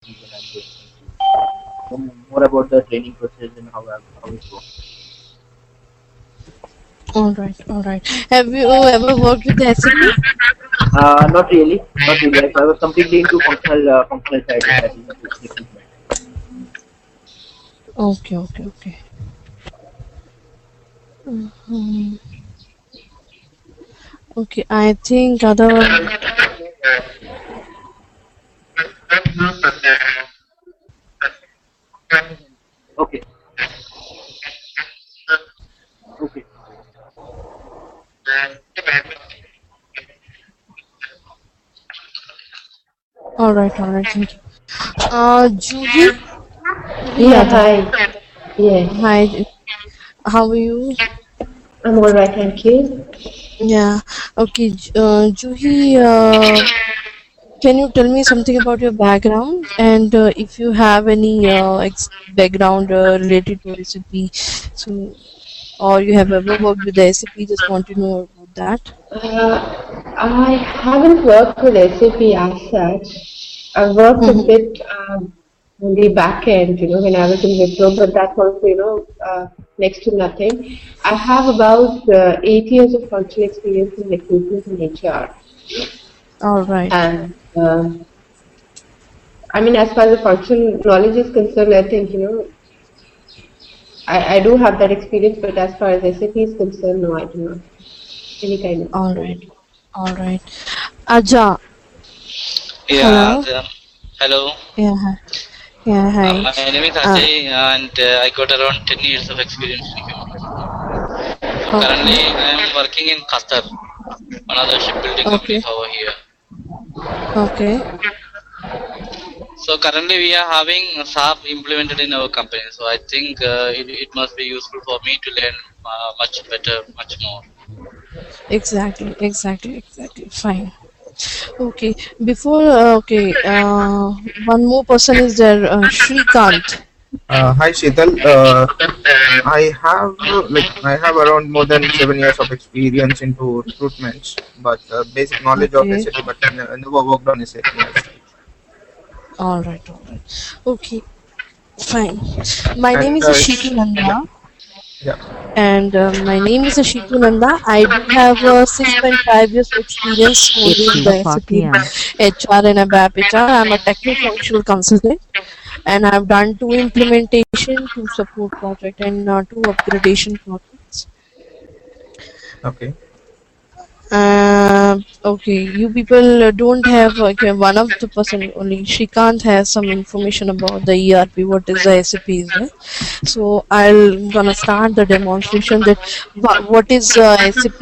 SAPs, and I'm going to know more about the training process and how it works. All right, all right. Have you ever worked with the SAP? Not really, not really. I was completely into functional side, that is into recruitment. Okay, okay, okay. Mhm. Okay, I think other. Okay, okay. All right, all right. Thank you. Juhi Yeah, Yadav. hi. Yes, Hi, how are you? I'm all right, thank you. Yeah. Okay, Juhi. Can you tell me something about your background and if you have any background related to SAP, so or you have ever worked with the SAP? Just want to know about that. I haven't worked with SAP as such. I've worked a Mm-hmm. bit on the back end, when I was in Wipro, but that's also, next to nothing. I have about 8 years of functional experience in recruitment and HR. All right. And I mean, as far as the functional knowledge is concerned, I think, I do have that experience, but as far as SAP is concerned, no, I do not. Any kind of All right. experience. All right. Aja. Yeah, Hello. hello. Yeah. Yeah. Hi. My name is Uh, Ajay, and I got around 10 years of experience in human resources. okay. Currently, I am working in Qatar, one of the shipbuilding Okay. companies over here. Okay. So currently, we are having SAP implemented in our company. So I think it must be useful for me to learn much better, much more. Exactly. Exactly. Exactly. Fine. Okay. Before. Okay. One more person is there. Shrikant. Hi Sheetal. I have around more than 7 years of experience into recruitments, but basic knowledge of Okay. SAP, but never worked on SAP as such. All right. All right. Okay. Fine. My name And is Shitu yeah, Nanda, yeah. and my name is Shitu Nanda. I do have 6.5 years of experience It's only in 2 the o'clock SAP p.m. HR and ABAP HR. I'm a techno-functional consultant, and I've done 2 implementation, 2 support project, and 2 upgradation projects. Okay. Okay, you people don't have okay, one of the person only. Shrikant has some information about the ERP. What is the SAP is there? So I'm gonna start the demonstration that what is SAP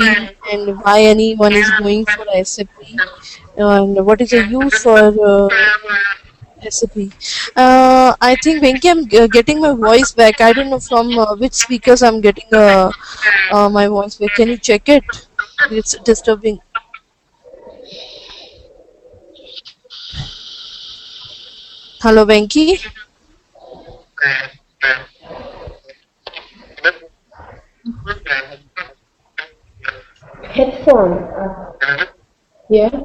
and why anyone is going for SAP and what is the use for SAP. I think Venki, I'm getting my voice back. I don't know from which speakers I'm getting my voice back. Can you check it? It's disturbing. Hello, Venki. Headphone. Yeah.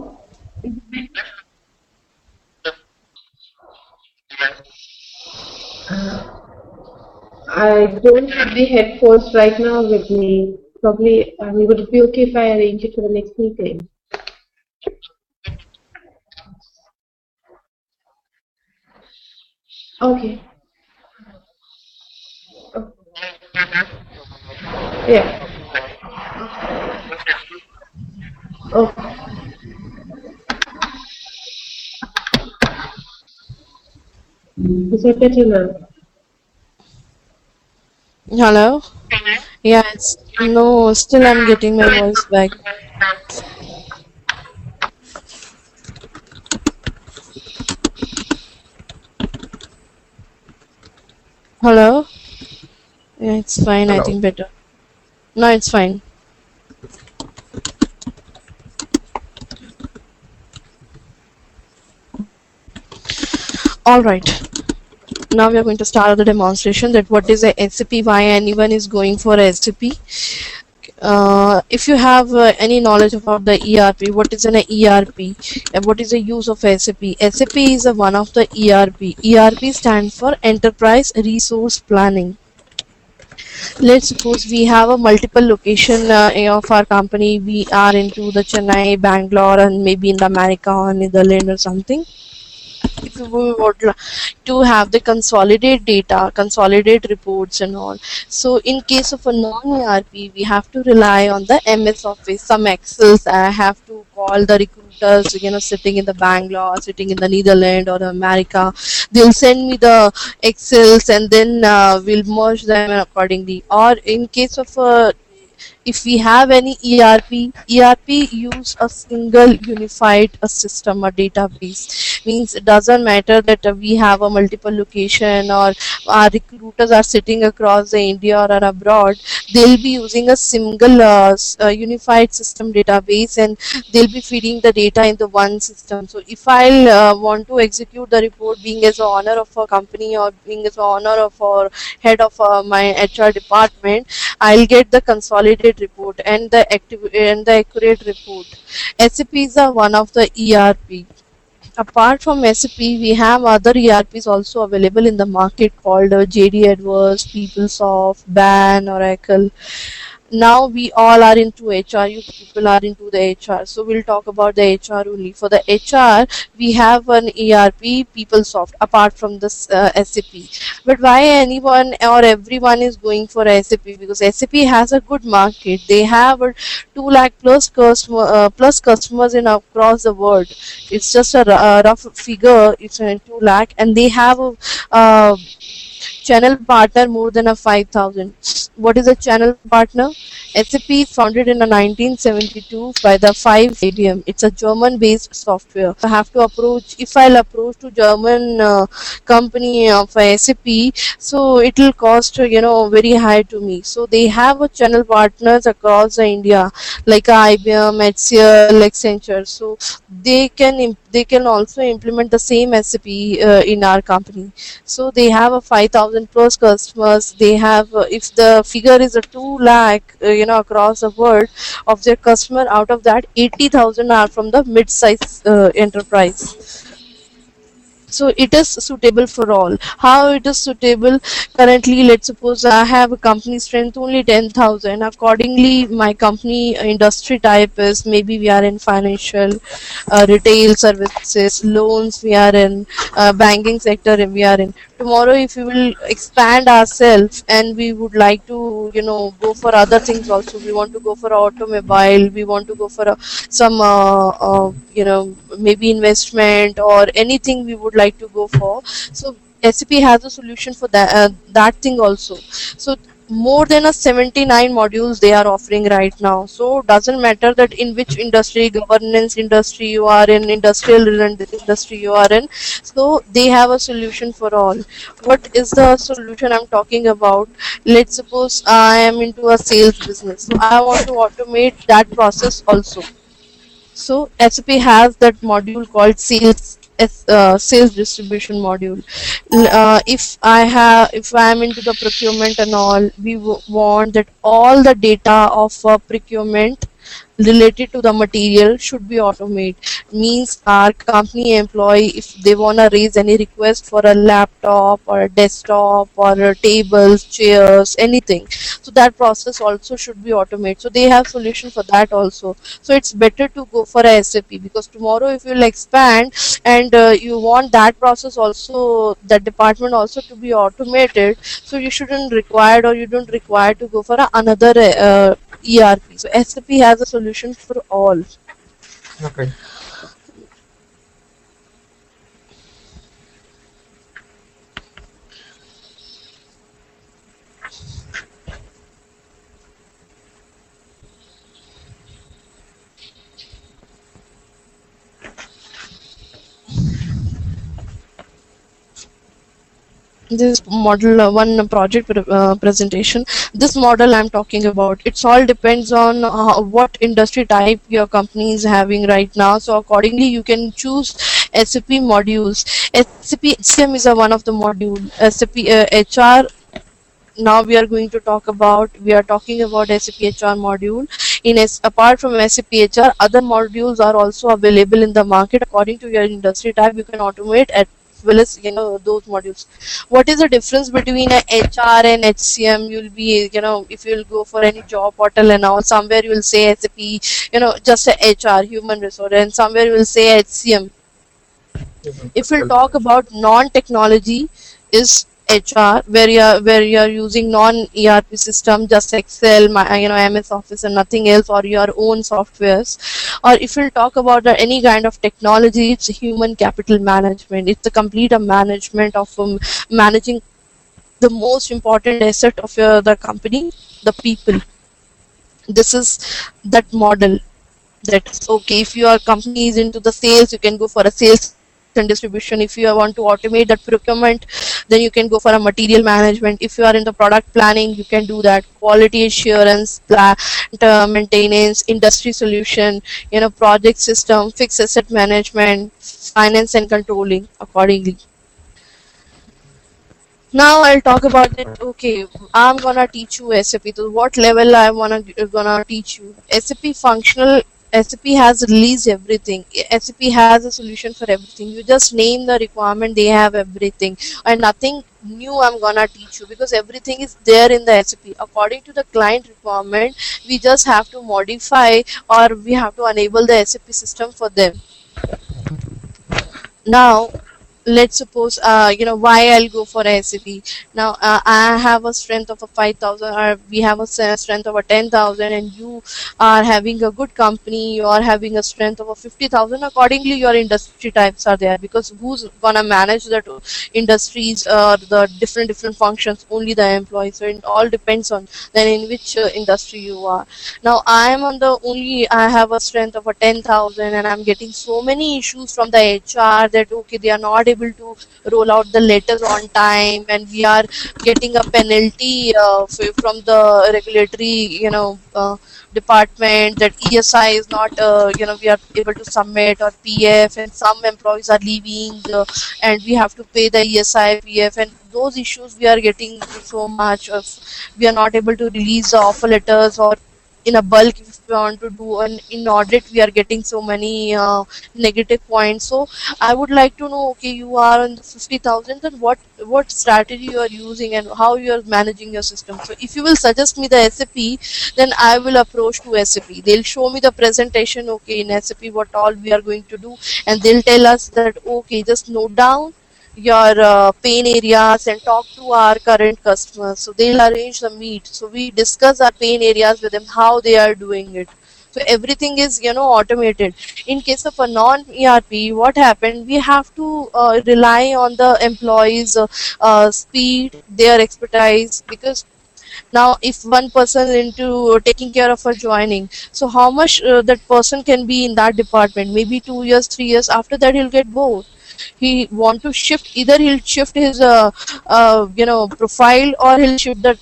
I don't have the headphones right now with me. Probably, would it be okay if I arrange it for the next meeting? Okay. Oh, yeah. Okay. Is that better now? Hello. Yeah, it's no. Still, I'm getting my voice back. Hello. Yeah, it's fine. I Hello. think better. No, it's fine. All right. Now we are going to start the demonstration that what is a SAP, why anyone is going for SAP. If you have any knowledge about the ERP, what is an ERP and what is the use of SAP? SAP is one of the ERP. ERP stands for Enterprise Resource Planning. Let's suppose we have a multiple location of our company. We are into the Chennai, Bangalore, and maybe in the America or Netherlands or something. If you would to have the consolidate data, consolidate reports and all. So in case of a non-ERP, we have to rely on the MS Office, some Excels. I have to call the recruiters, sitting in the Bangalore, sitting in the Netherlands or America. They'll send me the Excels and then we'll merge them accordingly. Or in case of a if we have any ERP use a single unified system or database. Means it doesn't matter that we have a multiple location or our recruiters are sitting across the India or abroad. They'll be using a single unified system database and they'll be feeding the data into one system. So if I'll want to execute the report being as a owner of a company or being as a owner of or head of my HR department, I'll get the consolidated report and the accurate report. SAP is one of the ERP. Apart from SAP, we have other ERPs also available in the market called JD Edwards, PeopleSoft, BAN, Oracle. Now we all are into HR. You people are into the HR. So we'll talk about the HR only. For the HR, we have an ERP, PeopleSoft, apart from this SAP. But why anyone or everyone is going for SAP? Because SAP has a good market. They have 2 lakh plus customers in across the world. It's just a rough figure. It's 2 lakh, and they have a channel partner more than a 5,000. What is a channel partner? SAP is founded in 1972 by the 5IBM. It's a German-based software. I have to approach. If I'll approach to German company of SAP, so it will cost very high to me. So they have a channel partners across India like IBM, HCL, Accenture. So they can also implement the same SAP in our company. So they have a 5,000 plus customers. They have if the figure is a 2 lakh across the world of their customer, out of that 80,000 are from the mid-size enterprise. So it is suitable for all. How it is suitable? Currently, let's suppose I have a company strength only 10,000. Accordingly, my company industry type is maybe we are in financial, retail services, loans we are in, banking sector we are in. Tomorrow, if we will expand ourselves and we would like to go for other things also, we want to go for automobile, we want to go for some maybe investment or anything we would like to go for. So SAP has a solution for that thing also. So more than 79 modules they are offering right now. So doesn't matter that in which industry, governance industry you are in, industrial industry you are in. So they have a solution for all. What is the solution I'm talking about? Let's suppose I am into a sales business. So I want to automate that process also. So SAP has that module called sales distribution module. If I am into the procurement and all, we want that all the data of procurement related to the material should be automated. Means our company employee, if they want to raise any request for a laptop or a desktop or tables, chairs, anything, so that process also should be automated. So they have solution for that also. So it's better to go for a SAP, because tomorrow if you will expand and you want that process also, that department also to be automated, so you shouldn't required or you don't require to go for another ERP. So SAP has a solution for all. Okay. This model one project presentation. This model I'm talking about, it's all depends on what industry type your company is having right now. So accordingly you can choose SAP modules. SAP HCM is one of the module. SAP HR now we are talking about SAP HR module. Apart from SAP HR, other modules are also available in the market. According to your industry type, you can automate as well as those modules. What is the difference between a HR and HCM? You'll be, if you'll go for any job portal and all, somewhere you will say SAP, just a HR, human resource, and somewhere you will say HCM. If we'll talk about non-technology, is HR, where you are using non-ERP system, just Excel, MS Office, and nothing else, or your own softwares. Or if we'll talk about any kind of technology, it's human capital management. It's a complete management of managing the most important asset of the company, the people. This is that model. That's okay. If your company is into the sales, you can go for a sales and distribution. If you want to automate that procurement, then you can go for a material management. If you are in the product planning, you can do that. Quality assurance, plant maintenance, industry solution, project system, fixed asset management, finance and controlling accordingly. Now I'll talk about it. Okay, I'm gonna teach you SAP. So what level I gonna teach you? SAP functional. SAP has released everything. SAP has a solution for everything. You just name the requirement, they have everything, and nothing new I'm gonna teach you, because everything is there in the SAP. According to the client requirement, we just have to modify, or we have to enable the SAP system for them. Now let's suppose why I'll go for SAP. Now I have a strength of a 5,000, or we have a strength of a 10,000, and you are having a good company, you are having a strength of a 50,000. Accordingly your industry types are there, because who's gonna manage that industries or the different functions? Only the employees. So it all depends on then in which industry you are. Now I have a strength of a 10,000, and I'm getting so many issues from the HR that okay, they are not able to roll out the letters on time, and we are getting a penalty from the regulatory department, that ESI is not we are able to submit, or PF, and some employees are leaving and we have to pay the ESI, PF, and those issues we are getting so much of. We are not able to release the offer letters, or in a bulk if we want to do an in audit, we are getting so many negative points. So I would like to know, okay, you are on the 50,000, then what strategy you are using and how you are managing your system. So if you will suggest me the SAP, then I will approach to SAP. They'll show me the presentation, okay, in SAP what all we are going to do, and they'll tell us that okay, just note down your pain areas and talk to our current customers. So they'll arrange the meet. So we discuss our pain areas with them, how they are doing it. So everything is automated. In case of a non-ERP, what happened? We have to rely on the employees' speed, their expertise, because now if one person is into taking care of a joining, so how much that person can be in that department? Maybe 2 years, 3 years. After that, he'll get bored. He want to shift. Either he'll shift his profile, or he'll shift the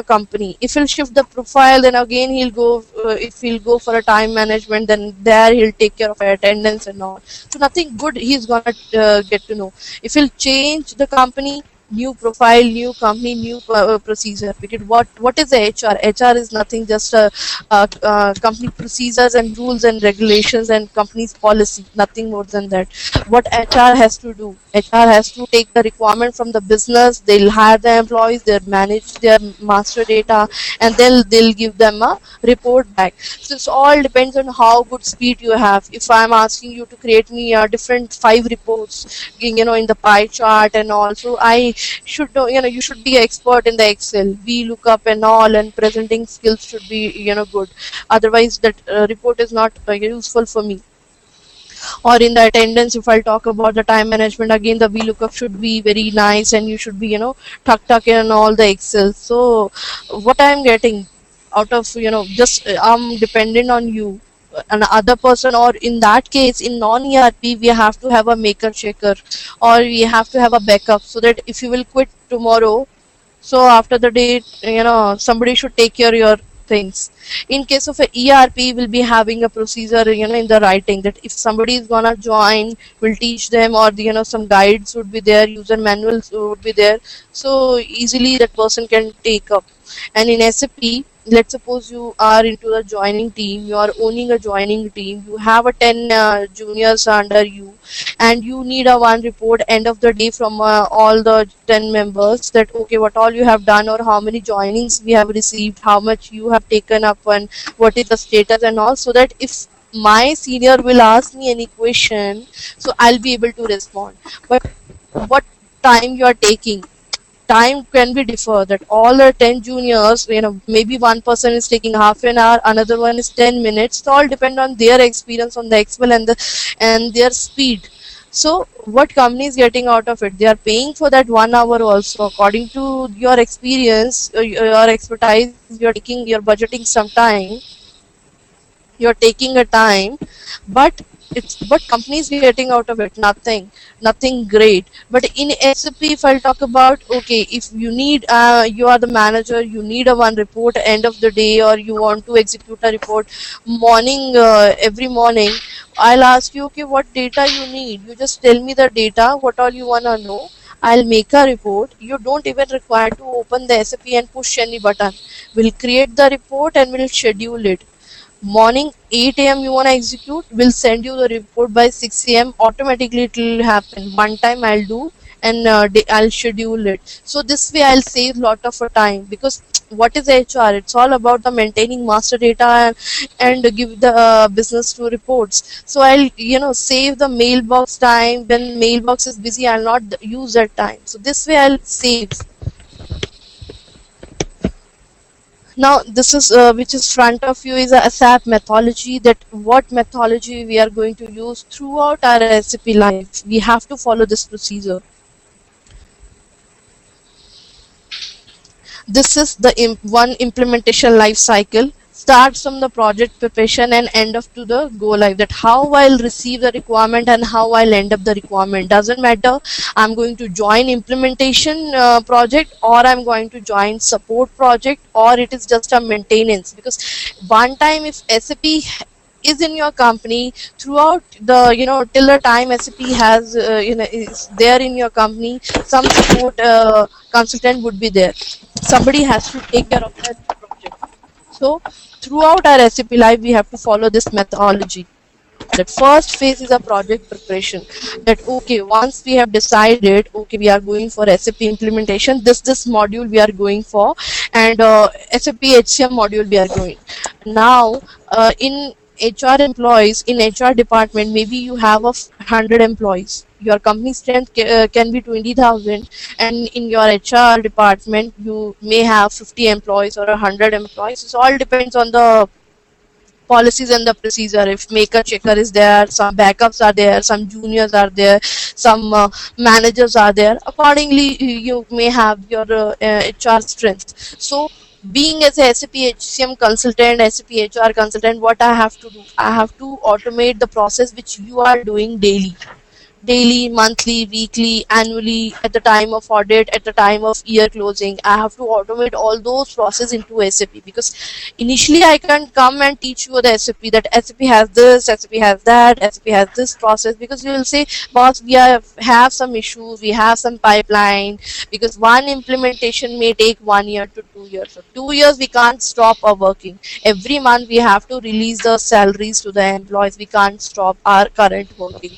company. If he'll shift the profile, then again he'll go. If he'll go for a time management, then there he'll take care of attendance and all. So nothing good he's gonna get to know. If he'll change the company, new profile, new company, new procedure. Because what is the HR? HR is nothing, just a company procedures and rules and regulations and company's policy, nothing more than that. What HR has to do? HR has to take the requirement from the business, they'll hire the employees, they'll manage their master data, and they'll give them a report back. So it all depends on how good speed you have. If I'm asking you to create me a different 5 reports, in the pie chart and all, so I should know, you should be expert in the Excel, VLOOKUP and all, and presenting skills should be good. Otherwise that report is not useful for me. Or in the attendance, if I'll talk about the time management, again the VLOOKUP should be very nice, and you should be tuck in all the Excel. So what I'm getting out of just I'm dependent on you, another person. Or in that case, in non-ERP, we have to have a maker checker, or we have to have a backup, so that if you will quit tomorrow, so after the date somebody should take care of your things. In case of a ERP, we'll be having a procedure, in the writing, that if somebody is gonna join, we'll teach them, or some guides would be there, user manuals would be there, so easily that person can take up. And in SAP, let's suppose you are into the joining team, you are owning a joining team, you have a 10 juniors under you, and you need a one report end of the day from all the 10 members, that okay, what all you have done, or how many joinings we have received, how much you have taken up, and what is the status and all, so that if my senior will ask me any question, so I'll be able to respond. But what time you are taking, time can be differ, that all the 10 juniors, maybe one person is taking half an hour, another one is 10 minutes. It all depend on their experience on the Excel and their speed. So what company is getting out of it? They are paying for that 1 hour also. According to your experience, your expertise, you're budgeting some time, you're taking a time, but it's what companies getting out of it? Nothing great. But in SAP, if I'll talk about, okay, if you need, you are the manager, you need a one report end of the day, or you want to execute a report morning, every morning, I'll ask you, okay, what data you need, you just tell me the data, what all you want to know, I'll make a report. You don't even require to open the SAP and push any button. We'll create the report and we'll schedule it. Morning 8 a.m. you want to execute, we'll send you the report by 6 a.m. Automatically it will happen. One time I'll do, and I'll schedule it. So this way I'll save lot of time, because what is HR? It's all about the maintaining master data and give the business to reports. So I'll save the mailbox time. When mailbox is busy, I'll not use that time. So this way I'll save. Now this is which is front of you is a SAP methodology, that what methodology we are going to use throughout our SAP life. We have to follow this procedure. This is the one implementation life cycle. Start from the project preparation and end up to the go live, that how I'll receive the requirement and how I'll end up the requirement. Doesn't matter, I'm going to join implementation project, or I'm going to join support project, or it is just a maintenance. Because one time if SAP is in your company, throughout the till the time SAP has is there in your company, some support consultant would be there, somebody has to take care of that project. So throughout our SAP life, we have to follow this methodology. That first phase is a project preparation. That okay, once we have decided, okay, we are going for SAP implementation, this module we are going for, and SAP HCM module we are going. Now in HR employees, in HR department, maybe you have 100 employees. Your company strength can be 20,000, and in your HR department you may have 50 employees or 100 employees. It all depends on the policies and the procedure. If maker checker is there, some backups are there, some juniors are there, some managers are there, accordingly you may have your HR strength. So being as a SAP HCM consultant, SAP HR consultant, what I have to do, I have to automate the process which you are doing daily, monthly, weekly, annually, at the time of audit, at the time of year closing. I have to automate all those processes into SAP, because initially I can't come and teach you the SAP, that SAP has this, SAP has that, SAP has this process, because you will say, boss, we have some issues, we have some pipeline, because one implementation may take 1 year to 2 years. So 2 years we can't stop our working. Every month we have to release the salaries to the employees. We can't stop our current working.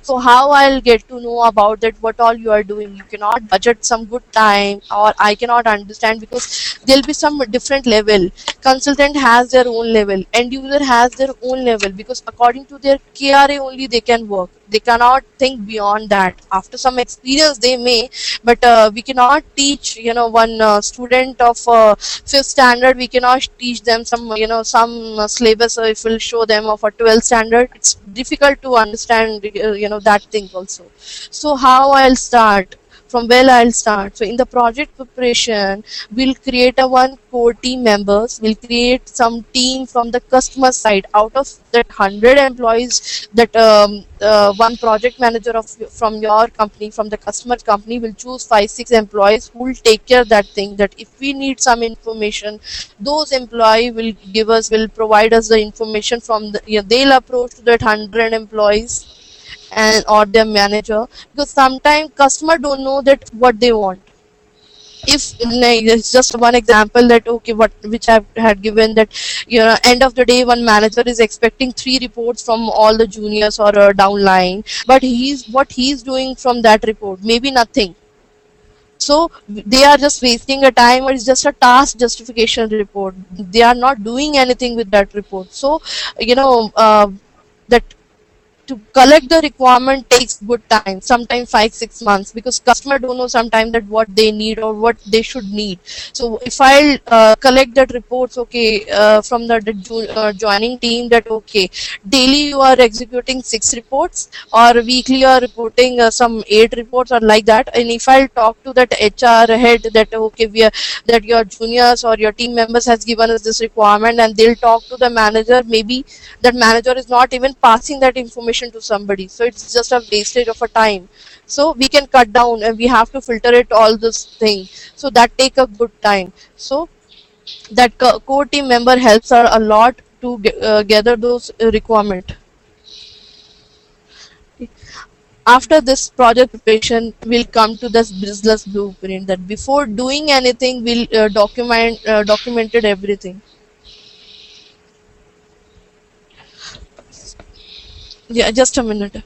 So how I'll get to know about that, what all you are doing? You cannot budget some good time, or I cannot understand, because there'll be some different level. Consultant has their own level, end user has their own level, because according to their KRA only they can work. They cannot think beyond that. After some experience they may, but we cannot teach one student of 5th standard, we cannot teach them some some syllabus, if we'll show them of a 12th standard, it's difficult to understand that thing also. So how I'll start? from where I'll start. So in the project preparation, we'll create a one core team members. We'll create some team from the customer side. Out of that 100 employees, that one project manager from your company, from the customer company, will choose 5-6 employees who will take care of that thing. That if we need some information, those employee will provide us the information from the, they'll approach to that 100 employees and or their manager, because sometimes customer don't know that what they want. If it's just one example that okay, what which I had given, that end of the day one manager is expecting 3 reports from all the juniors or downline, but he's doing from that report maybe nothing. So they are just wasting a time, or it's just a task justification report. They are not doing anything with that report. So that to collect the requirement takes good time, sometimes 5-6 months, because customer don't know sometimes that what they need or what they should need. So if I collect that reports, okay, from the joining team, that okay, daily you are executing 6 reports, or weekly you are reporting some 8 reports or like that. And if I'll talk to that HR head that okay, that your juniors or your team members has given us this requirement, and they'll talk to the manager, maybe that manager is not even passing that information to somebody, so it's just a wastage of a time. So we can cut down, and we have to filter it all this thing, so that take a good time. So that core team member helps her a lot to gather those requirement. After this project preparation, we'll come to this business blueprint, that before doing anything we'll documented everything. Yeah, just a minute.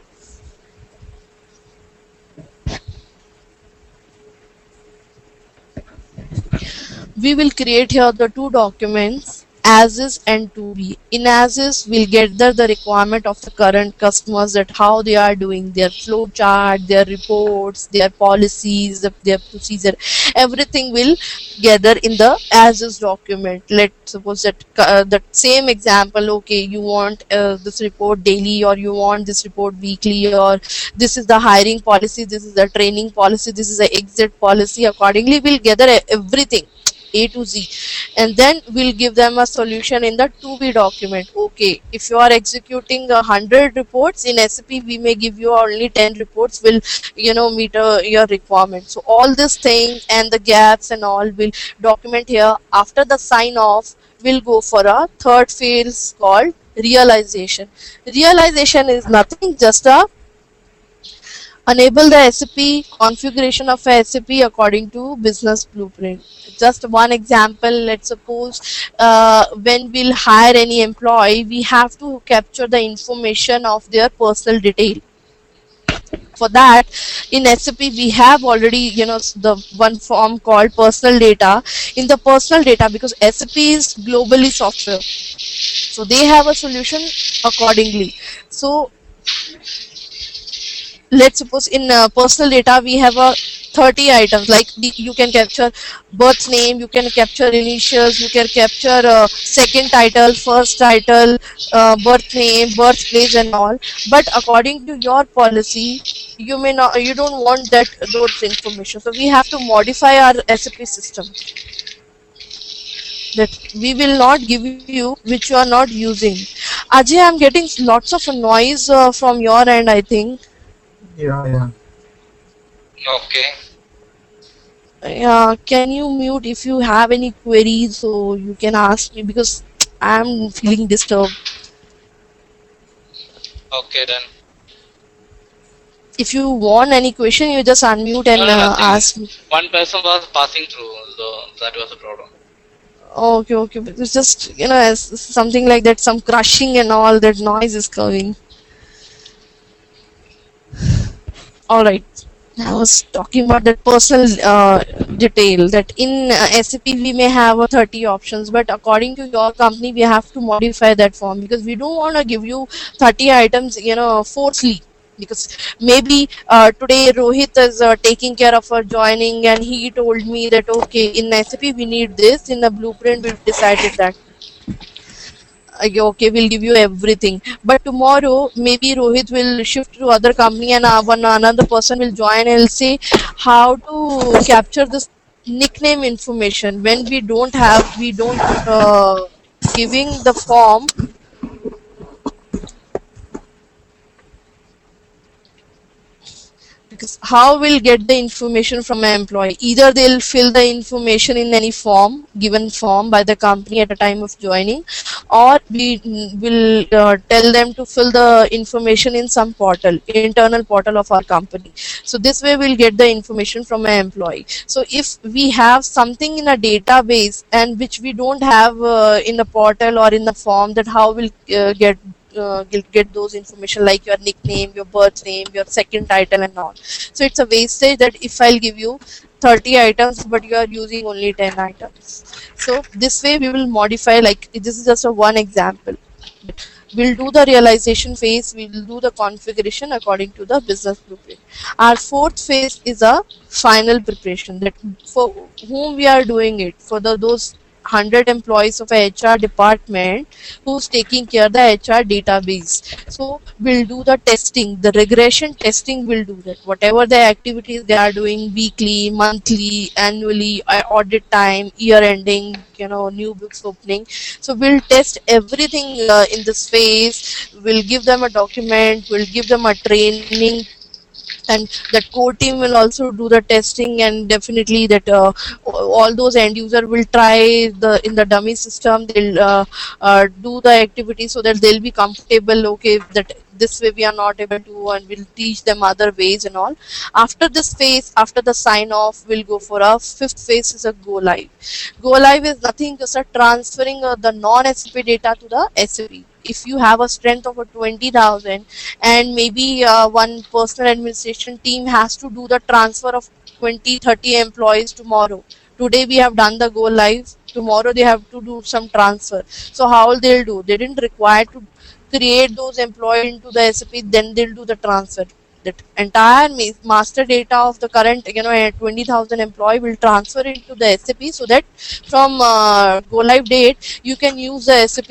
We will create here the 2 documents, as is and to be. In as is, we'll gather the requirement of the current customers, that how they are doing their flow chart, their reports, their policies, their procedure, everything will gather in the as is document. Let's suppose that that same example, okay, you want this report daily, or you want this report weekly, or this is the hiring policy, this is the training policy, this is the exit policy. Accordingly, we'll gather everything A to Z, and then we'll give them a solution in the to be document. Okay, if you are executing 100 reports in SAP, we may give you only 10 reports will meet your requirement. So all these things and the gaps and all will document here. After the sign off, we'll go for a third phase called realization. Realization is nothing, just a enable the SAP configuration of a SAP according to business blueprint. Just one example, let's suppose when we'll hire any employee, we have to capture the information of their personal detail. For that, in SAP we have already the one form called personal data. In the personal data, because SAP is globally software, so they have a solution accordingly. So let's suppose in personal data we have a 30 items, like you can capture birth name, you can capture initials, you can capture second title, first title, birth name, birthplace and all. But according to your policy, you don't want those information, so we have to modify our SAP system, that we will not give you which you are not using. Ajay, I'm getting lots of noise from your end, I think. Yeah. Okay. Yeah, can you mute if you have any queries, so you can ask me, because I'm feeling disturbed. Okay then. If you want any question, you just unmute and nothing. ask me. One person was passing through, so that was the problem. Okay. It's just it's something like that, some crushing and all that noise is coming. All right. I was talking about that personal detail, that in SAP we may have 30 options, but according to your company we have to modify that form, because we don't want to give you 30 items forcefully, because maybe today Rohit is taking care of our joining, and he told me that okay, in SAP we need this, in the blueprint we've decided that. okay, we'll give you everything. But tomorrow, maybe Rohit will shift to other company and another person will join and will say how to capture this nickname information when we don't giving the form, because how will get the information from an employee? Either they'll fill the information in any form, given form by the company at a time of joining, or we will tell them to fill the information in some portal, internal portal of our company. So this way we'll get the information from an employee. So if we have something in a database and which we don't have in a portal or in the form, that how will get those information like your nickname, your birth name, your second title and all. So it's a wastage that if I'll give you 30 items but you are using only 10 items. So this way we will modify, like this is just a one example. We'll do the realization phase, we'll do the configuration according to the business blueprint. Our fourth phase is a final preparation, that for whom we are doing it, for those 100 employees of a HR department who's taking care of the HR database. So we'll do the testing, the regression testing will do that. Whatever the activities they are doing weekly, monthly, annually, audit time, year ending, new books opening. So we'll test everything in this phase. We'll give them a document, we'll give them a training, and that core team will also do the testing, and definitely that all those end user will try in the dummy system. They'll do the activity so that they'll be comfortable, okay, that this way we are not able to, and we'll teach them other ways and all. After this phase, after the sign off, we'll go for a fifth phase, is a go live. Go live is nothing, just a transferring the non-SAP data to the SAP. If you have a strength of 20,000 and maybe one personal administration team has to do the transfer of 20-30 employees tomorrow. Today we have done the go live, tomorrow they have to do some transfer. So how they'll do? They didn't require to create those employees into the SAP, then they'll do the transfer. That entire master data of the current 20,000 employee will transfer into the SAP, so that from go live date you can use the SAP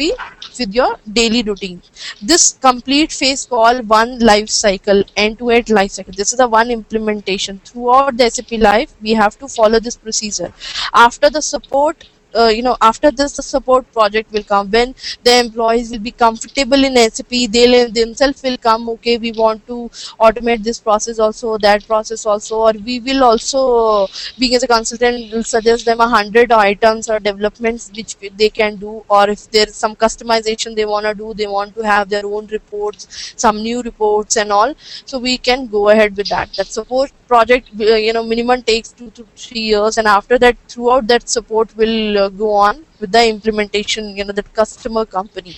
with your daily routine. This complete phase called one life cycle, end-to-end life cycle. This is the one implementation. Throughout the SAP life, we have to follow this procedure. After the support, after this, the support project will come. When the employees will be comfortable in SAP, they themselves will come, okay, we want to automate this process also, that process also, or we will also, being as a consultant, will suggest them 100 items or developments which they can do, or if there is some customization they want to do, they want to have their own reports, some new reports and all, so we can go ahead with that. That support project, minimum takes 2 to 3 years, and after that, throughout that support will go on with the implementation, that customer company.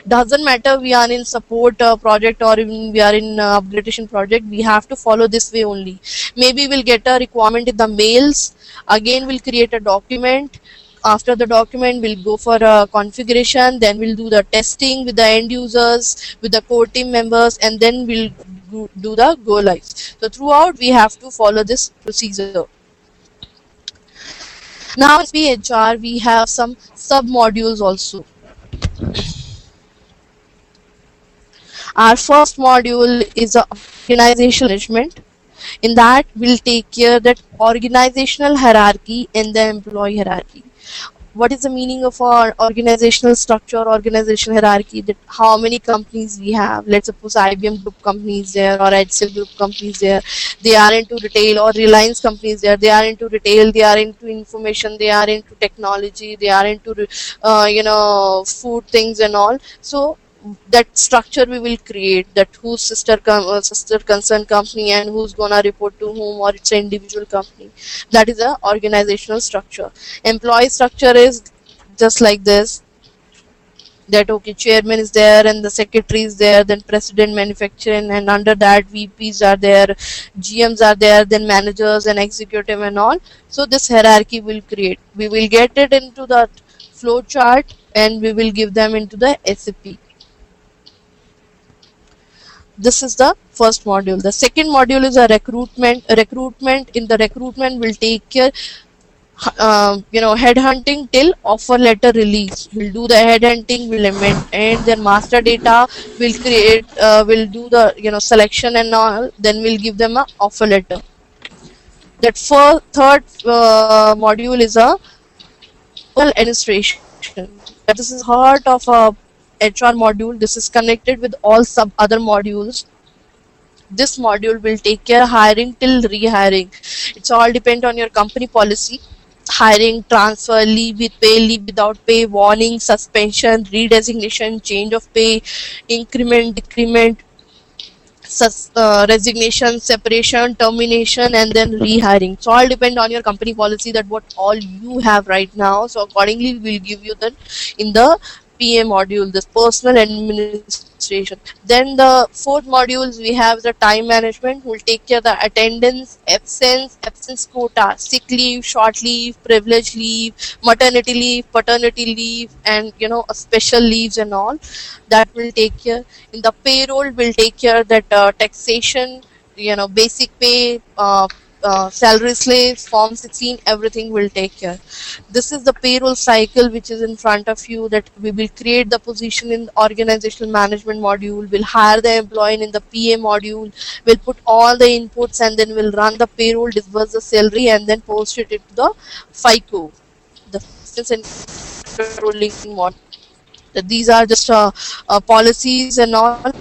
Doesn't matter we are in support project or even we are in upgradation project, we have to follow this way only. Maybe we'll get a requirement in the mails, again we'll create a document. After the document, we'll go for a configuration, then we'll do the testing with the end users, with the core team members, and then we'll do the go live. So throughout we have to follow this procedure. Now as HR, we have some sub modules also. Our first module is organizational management. In that, we'll take care that organizational hierarchy and the employee hierarchy. What is the meaning of our organizational structure, organizational hierarchy? That how many companies we have. Let's suppose IBM group companies there, or HCL group companies there. They are into retail, or Reliance companies there. They are into retail. They are into information. They are into technology. They are into food things and all. So that structure we will create, that whose sister concerned company and who's gonna report to whom, or it's an individual company. That is a organizational structure. Employee structure is just like this, that okay, chairman is there and the secretary is there, then president manufacturing, and under that VPs are there, GMs are there, then managers and executive and all. So this hierarchy will create. We will get it into that flow chart and we will give them into the SAP. This is the first module. The second module is a recruitment. Recruitment, in the recruitment will take care headhunting till offer letter release. We'll do the headhunting, we'll and then master data, we'll create, we'll do the selection and all, then we'll give them a offer letter. That third module is a administration. This is heart of a HR module. This is connected with all sub other modules. This module will take care of hiring till rehiring. It's all depend on your company policy. Hiring, transfer, leave with pay, leave without pay, warning, suspension, redesignation, change of pay, increment, decrement, resignation, separation, termination, and then rehiring. So all depend on your company policy, that what all you have right now. So accordingly we'll give you that in the PA module, this personal administration. Then the fourth modules we have the time management, who will take care of the attendance, absence quota, sick leave, short leave, privilege leave, maternity leave, paternity leave, and a special leaves and all. That will take care. In the payroll will take care that taxation, basic pay, salary slaves, form 16, everything will take care. This is the payroll cycle which is in front of you, that we will create the position in the organizational management module, we'll hire the employee in the PA module, we'll put all the inputs, and then we'll run the payroll, disburse the salary, and then post it to the FICO, the Finance and Controlling module. These are just policies and all.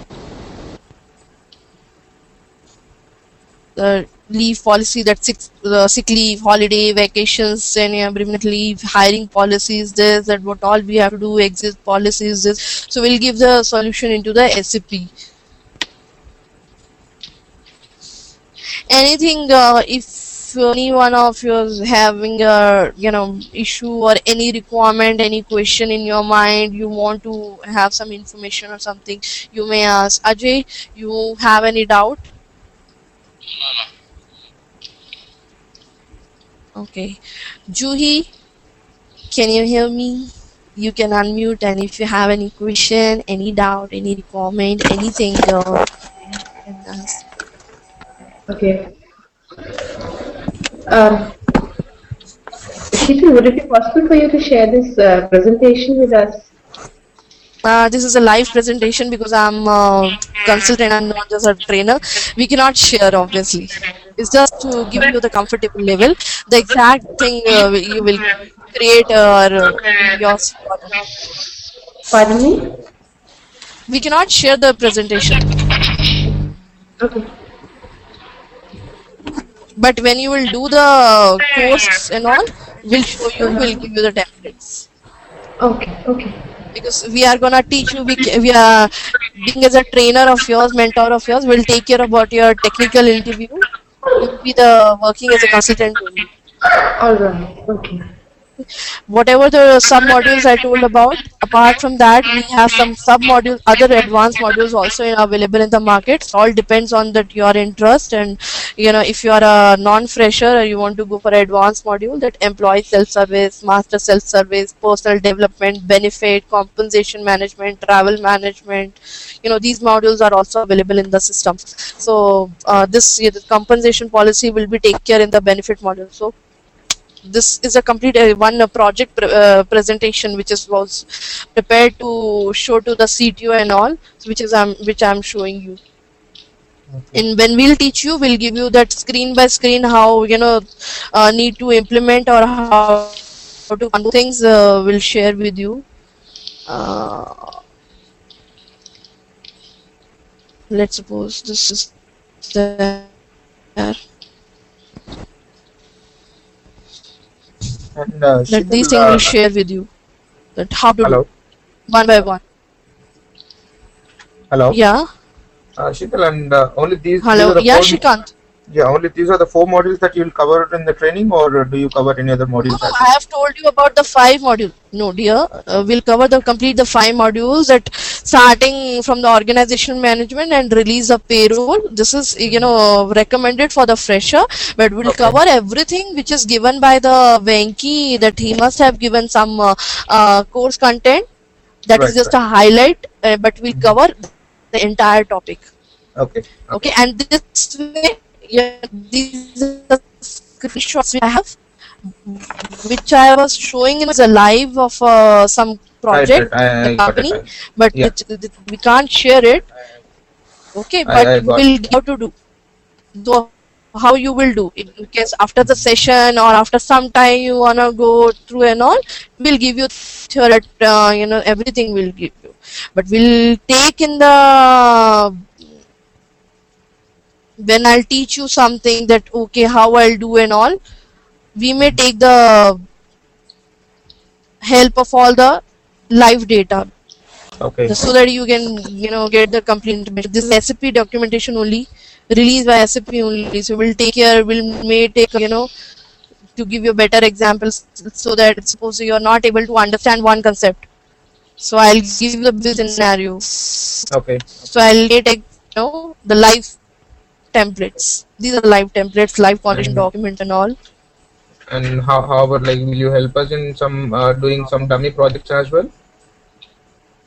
Leave policy, that sick leave, holiday, vacations, and bereavement leave, hiring policies, this, that what all we have to do, exit policies, this. So we'll give the solution into the SAP. Anything, if any one of you is having a issue or any requirement, any question in your mind, you want to have some information or something, you may ask. Ajay, you have any doubt? No. Okay. Juhi, can you hear me? You can unmute, and if you have any question, any doubt, any requirement, anything, you can ask. Okay. Sheetal, would it be possible for you to share this presentation with us? This is a live presentation because I'm a consultant, I'm not just a trainer. We cannot share, obviously. It's just to give you the comfortable level. The exact thing you will create yours. Pardon me? We cannot share the presentation. Okay. But when you will do the course and all, we'll show you, we'll give you the templates. Okay, okay. Because we are gonna teach you, we are being as a trainer of yours, mentor of yours, we'll take care about your technical interview. You'll be the working as a consultant only. Alright, okay. Whatever the sub modules I told about, apart from that, we have some sub modules, other advanced modules also available in the market. It all depends on that your interest, and if you are a non-fresher or you want to go for advanced module, that employee self-service, master self-service, personal development, benefit, compensation management, travel management, these modules are also available in the system. So this compensation policy will be take care in the benefit module. So this is a complete one project presentation which was prepared to show to the CTO and all, which I'm showing you. Okay. When we'll teach you, we'll give you that screen by screen how need to implement or how to do things. We'll share with you. Let's suppose this is there. And that these things will share with you, that how to hello? do one by one. Hello? Yeah. Sheetal, and only these. Hello. These Yeah, Shrikant. Yeah, only these are the 4 modules that you will cover in the training, or do you cover any other modules? No, I have told you about the 5 modules. No, dear. We'll cover complete the 5 modules, that starting from the organizational management and release of payroll. This is recommended for the fresher, but we'll cover everything which is given by the Venki, that he must have given some course content. That is just a highlight, but we'll cover the entire topic. Okay. And this way, these are the screenshots we have. which I was showing is a live of some project, I the got it. company, but Yeah. we can't share it. Okay, I but got we'll how to do. So how you will do in case after the session or after some time you wanna go through and all, we'll give you theory, everything we'll give you, but we'll take in the when I'll teach you something that okay how I'll do and all, we may take the help of all the live data Okay. just so that you can get the complete information. This is SAP documentation only, released by SAP only, so we'll take care, may take to give you better examples, so that suppose you're not able to understand one concept, so I'll give you the business scenario, Okay. so I'll take the live templates. These are live templates, live condition And document and all. and however, like, will you help us in some doing some dummy projects as well,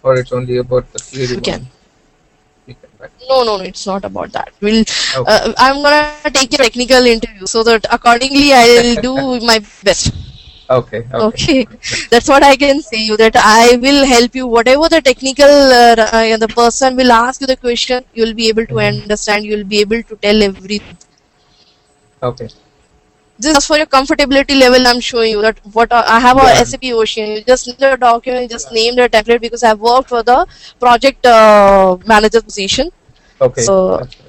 or it's only about the theory You can. one? You can, right? No, it's not about that. We'll. Okay. I'm gonna take a technical interview so that accordingly I'll do my best. Okay. Okay, that's what I can say you, that I will help you. Whatever the technical, the person will ask you the question, you'll be able to understand. You'll be able to tell everything. Okay. Just for your comfortability level, I'm showing you that what I have Yeah. a SAP Ocean. You just need the document, you just name the template, because I've worked for the project manager position. Okay. So That's fine.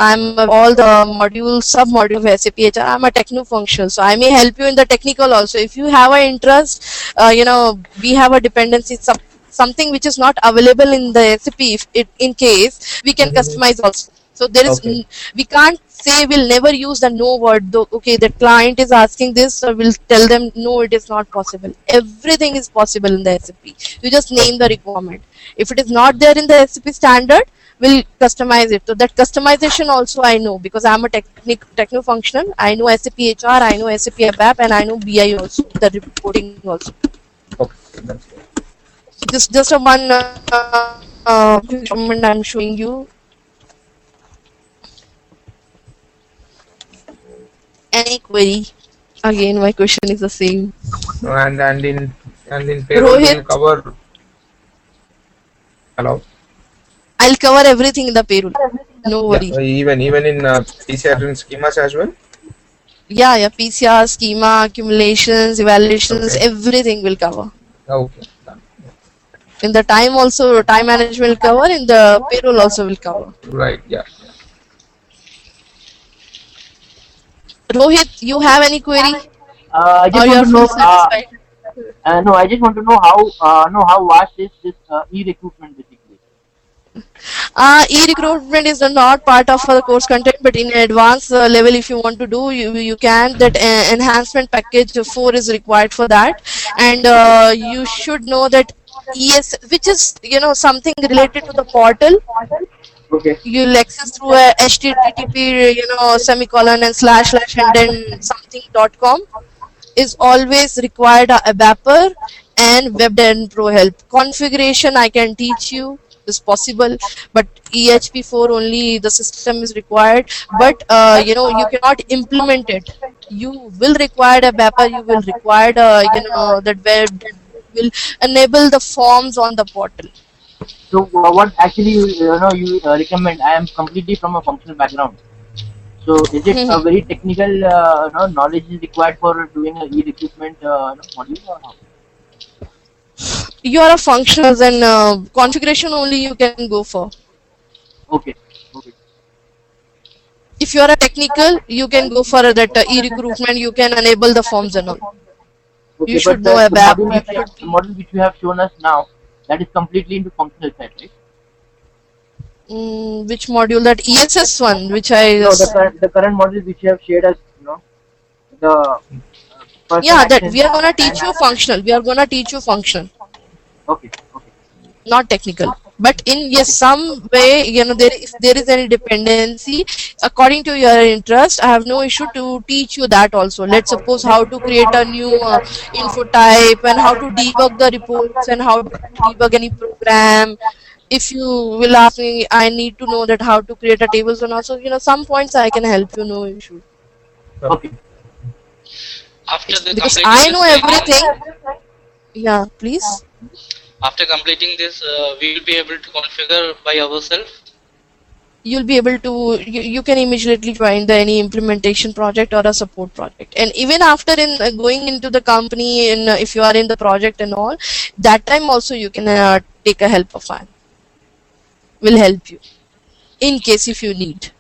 I'm all the modules, sub-module of SAP HR. I'm a techno-functional, so I may help you in the technical also. If you have an interest, we have a dependency, something which is not available in the SAP. If in case we can customize also. So there is, Okay. we can't say we'll never use the no word. Though, okay, the client is asking this, so we'll tell them no, it is not possible. Everything is possible in the SAP. You just name the requirement. If it is not there in the SAP standard, will customize it. So that customization also I know, because I'm a techno-functional. I know SAP HR, I know SAP ABAP, and I know BI also, the reporting also. Okay. That's good. So this just a one document I'm showing you. Any query? Again, my question is the same. And in payroll Rohit? we'll cover. Hello. I'll cover everything in the payroll. No worry. Yeah. Even in PCR and schemas as well. Yeah. PCR, schema, accumulations, evaluations, Okay. everything will cover. Okay. Done. In the time also, time management will cover. In the payroll also will cover. Right. Yeah. Rohit, you have any query? I Or just you are want to know. fully satisfied? No, I just want to know how vast is this e-recruitment basically. E-recruitment is not part of the course content, but in advanced level, if you want to do, you can. That enhancement package 4 is required for that, and you should know that which is something related to the portal. Okay. You'll access through a HTTP semicolon and slash and then something.com. Is always required a ABAPer and Web and Pro help. Configuration I can teach you, is possible, but EHP4 only the system is required. But you cannot implement it. You will require a ABAPer. You will require that web that will enable the forms on the portal. So what actually you recommend? I am completely from a functional background. So is it a very technical knowledge is required for doing a e-recruitment module or how? You are a functional, then configuration only you can go for. Okay. If you are a technical, you can go for that e-recruitment. You can enable the forms and all. Okay, You should but know the ABAP. model which you have shown us now, that is completely into functional side, right? Which module? That ESS one, which I No, the current model which you have shared us, the person yeah, that action we are gonna teach and- you functional. We are gonna teach you functional, Okay. not technical. But in some way, if there is any dependency according to your interest, I have no issue to teach you that also. Let's suppose how to create a new info type, and how to debug the reports, and how to debug any program. If you will ask me, I need to know that how to create a tables and also some points I can help you. No issue. Okay. After the Because completing I this know training, everything. Yeah, please. after completing this, we will be able to configure by ourselves. You'll be able to, you can immediately join the any implementation project or a support project, and even after in going into the company, and if you are in the project and all, that time also you can take a help of fan, will help you in case if you need.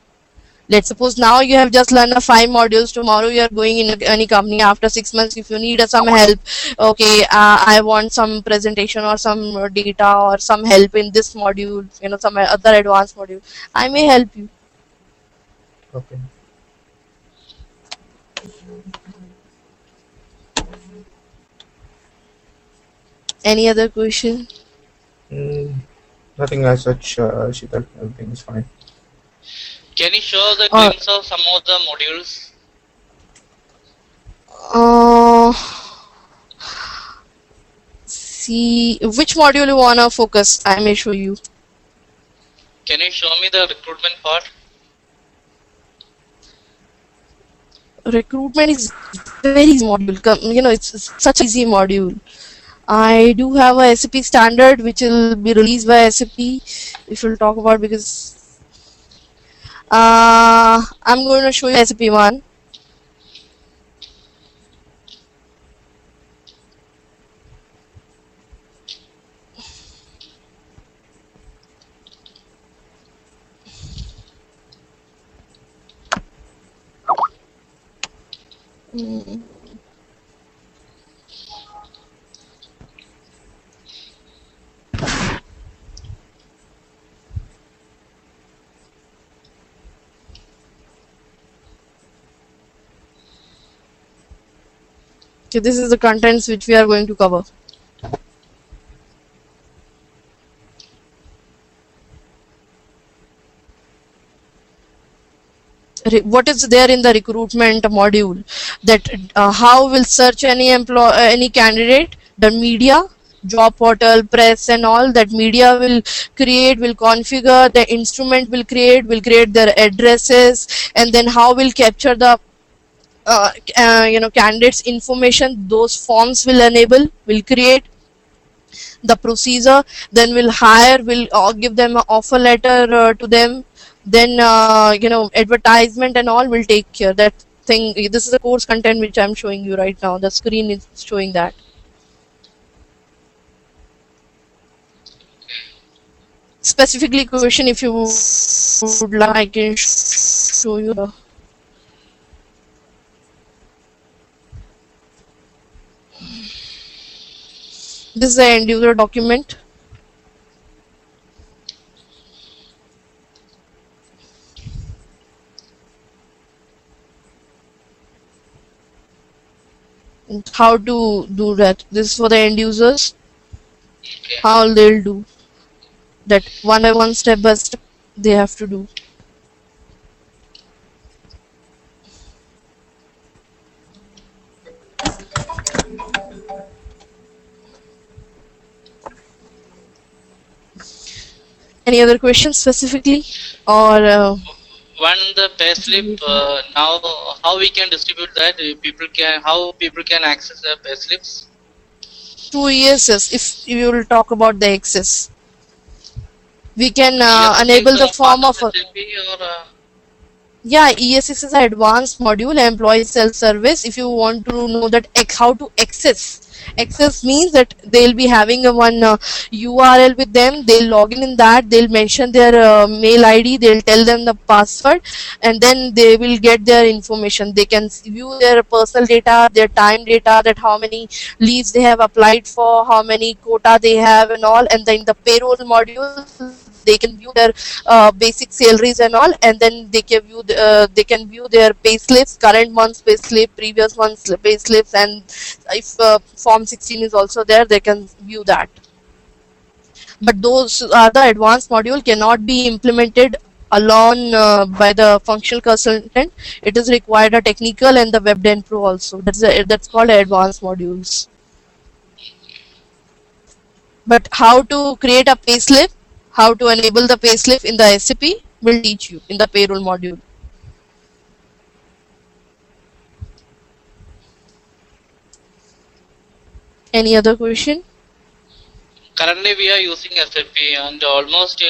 Let's suppose now you have just learned 5 modules. Tomorrow you are going in any company. After 6 months, if you need some help, okay, I want some presentation or some data or some help in this module, some other advanced module, I may help you. Okay. Any other question? Mm, nothing as such, Sheetal. Everything is fine. Can you show the Or glimpse of some of the modules? uh, see which module you wanna focus. I may show you. Can you show me the recruitment part? Recruitment is very easy module. It's such easy module. I do have a SAP standard which will be released by SAP. If we'll talk about, because I'm going to show you SAP one. Mm. Okay, this is the contents which we are going to cover. What is there in the recruitment module, that how will search any candidate, the media, job portal, press and all, that media will create, will configure, the instrument will create their addresses, and then how will capture the candidates information, those forms will enable, will create the procedure, then we'll hire, we'll give them an offer letter to them, then advertisement and all will take care that thing. This is the course content which I'm showing you right now. The screen is showing that. Specifically question, if you would like, I can show you the this is the end user document. How to do that. This is for the end users, Okay. how they'll do that, one by one, step by step they have to do. Any other questions specifically, or One, the payslip, now how we can distribute that? How people can access the payslips? 2 ESS, if you will talk about the access, we can ESS enable is the a form part of of SAP or yeah, ESS is an advanced module, employee self-service. If you want to know that how to access means that they'll be having a one URL with them. They'll log in that. They'll mention their mail ID. They'll tell them the password, and then they will get their information. They can view their personal data, their time data, that how many leaves they have applied for, how many quota they have, and all. And then the payroll module, they can view their basic salaries and all, and then they can view their pay slips, current month's pay slip, previous month's pay slips, and if form 16 is also there, they can view that. But those other advanced module cannot be implemented alone by the functional consultant. It is required a technical and the WebDen Pro also. That's called advanced modules. But how to create a payslip, how to enable the payslip in the SAP, will teach you in the payroll module. Any other question? Currently, we are using SAP, and almost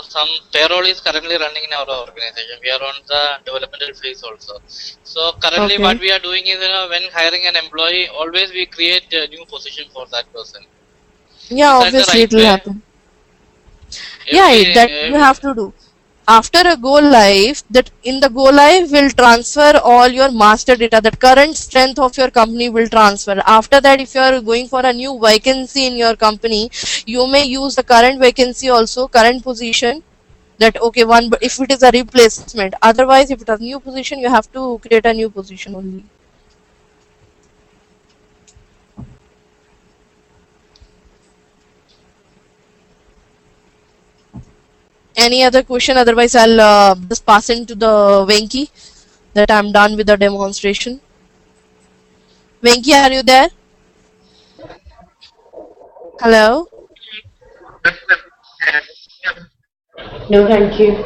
some payroll is currently running in our organization. We are on the developmental phase also. So currently, Okay. what we are doing is when hiring an employee, always we create a new position for that person. Yeah, Is that the obviously right it will way? happen. Yeah, that you have to do. After a go live, that in the go live will transfer all your master data. That current strength of your company will transfer. After that, if you are going for a new vacancy in your company, you may use the current vacancy also, current position. That okay, one, but if it is a replacement. Otherwise, if it is a new position, you have to create a new position only. Any other question? Otherwise, I'll just pass into the Venki that I'm done with the demonstration. Venki, are you there? Hello? No, thank you.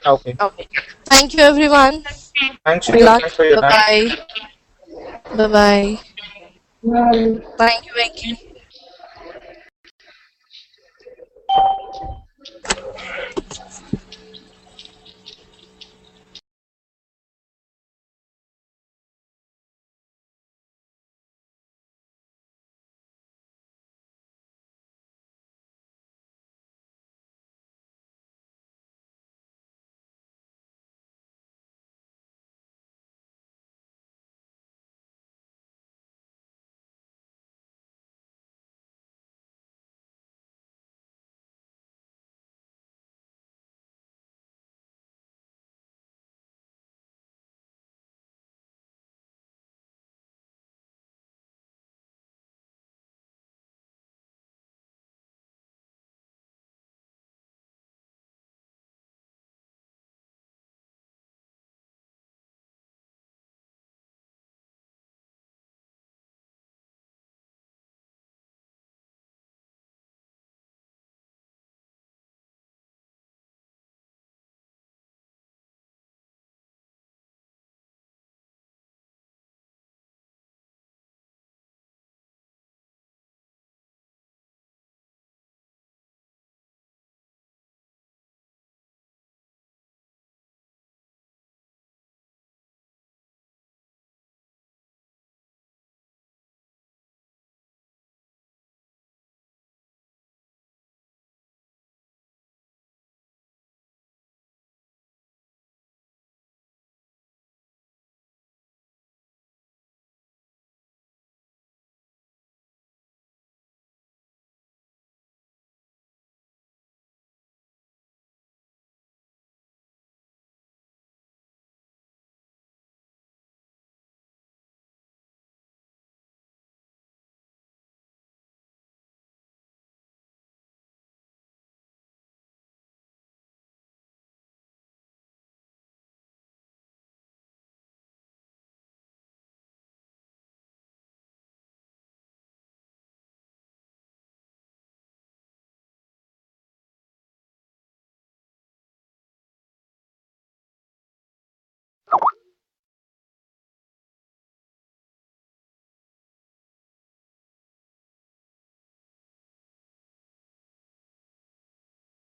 Okay. Okay. Thank you, everyone. Thanks, Good Shreya. luck. Thanks for your time. Bye bye. Bye bye. Bye. Thank you, Venki.